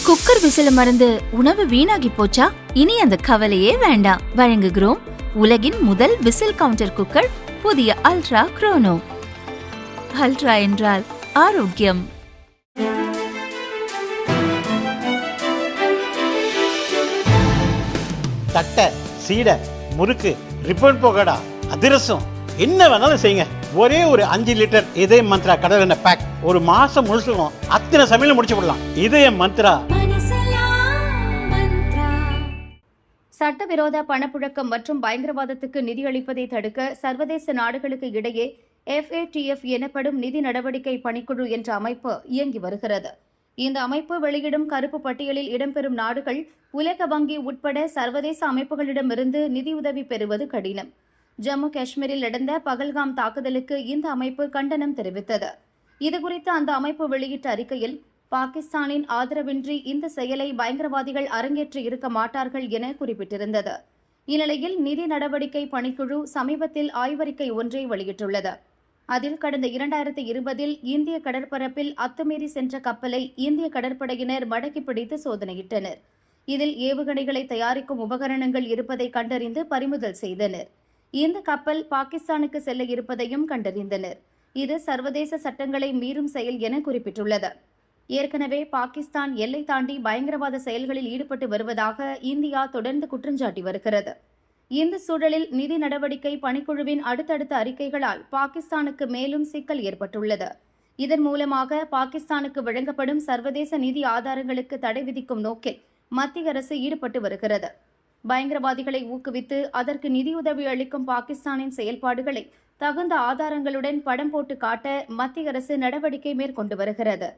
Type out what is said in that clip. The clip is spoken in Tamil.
குக்கர் விசில மறந்து உணவு வீணாகி போச்சா? இனி அந்த கவலையே வேண்டாம். வழங்குகிறோம் உலகின் முதல் விசில் கவுண்டர் குக்கர், புதிய அல்ட்ரா குரோனோ. அல்ட்ரா என்றால் ஆரோக்கியம். தட்டை, சீடை, முறுக்கு, ரிப்பன் பக்கோடா, அதிரசம், என்ன வேணாலும் செய்யுங்க. ஒரே ஒரு 5 லிட்டர் இதய மந்த்ரா கடல் எண்ணெய் பேக் ஒரு மாசம் முழுசுக்கும் அத்தனை சமையல முடிச்சு விடலாம். இதய மந்த்ரா. சட்டவிரோத பணப்புழக்கம் மற்றும் பயங்கரவாதத்துக்கு நிதியளிப்பதை தடுக்க சர்வதேச நாடுகளுக்கு இடையே FATF எனப்படும் நிதி நடவடிக்கை பணிக்குழு என்ற அமைப்பு இயங்கி வருகிறது. இந்த அமைப்பு வெளியிடும் கருப்பு பட்டியலில் இடம்பெறும் நாடுகள் உலக வங்கி உட்பட சர்வதேச அமைப்புகளிடமிருந்து நிதியுதவி பெறுவது கடினம். ஜம்மு காஷ்மீரில் நடந்த பகல்காம் தாக்குதலுக்கு இந்த அமைப்பு கண்டனம் தெரிவித்தது. இதுகுறித்து அந்த அமைப்பு வெளியிட்ட அறிக்கையில், பாகிஸ்தானின் ஆதரவின்றி இந்த செயலை பயங்கரவாதிகள் அரங்கேற்றி இருக்க மாட்டார்கள் என குறிப்பிட்டிருந்தது. இந்நிலையில் நிதி நடவடிக்கை பணிக்குழு சமீபத்தில் ஆய்வறிக்கை ஒன்றை வெளியிட்டுள்ளது. அதில் கடந்த 2020 இந்திய கடற்பரப்பில் அத்துமீறி சென்ற கப்பலை இந்திய கடற்படையினர் மடக்கி பிடித்து சோதனையிட்டனர். இதில் ஏவுகணைகளை தயாரிக்கும் உபகரணங்கள் இருப்பதை கண்டறிந்து பறிமுதல் செய்தனர். இந்த கப்பல் பாகிஸ்தானுக்கு செல்ல இருப்பதையும் கண்டறிந்தனர். இது சர்வதேச சட்டங்களை மீறும் செயல் என குறிப்பிட்டுள்ளது. ஏற்கனவே பாகிஸ்தான் எல்லை தாண்டி பயங்கரவாத செயல்களில் ஈடுபட்டு வருவதாக இந்தியா தொடர்ந்து குற்றஞ்சாட்டி வருகிறது. இந்த சூழலில் நிதி நடவடிக்கை பணிக்குழுவின் அடுத்தடுத்த அறிக்கைகளால் பாகிஸ்தானுக்கு மேலும் சிக்கல் ஏற்பட்டுள்ளது. இதன் மூலமாக பாகிஸ்தானுக்கு வழங்கப்படும் சர்வதேச நிதி ஆதாரங்களுக்கு தடை விதிக்கும் நோக்கில் மத்திய அரசு ஈடுபட்டு வருகிறது. பயங்கரவாதிகளை ஊக்குவித்து அதற்கு நிதியுதவி அளிக்கும் பாகிஸ்தானின் செயல்பாடுகளை தகுந்த ஆதாரங்களுடன் படம் போட்டு காட்ட மத்திய அரசு நடவடிக்கை மேற்கொண்டு வருகிறது.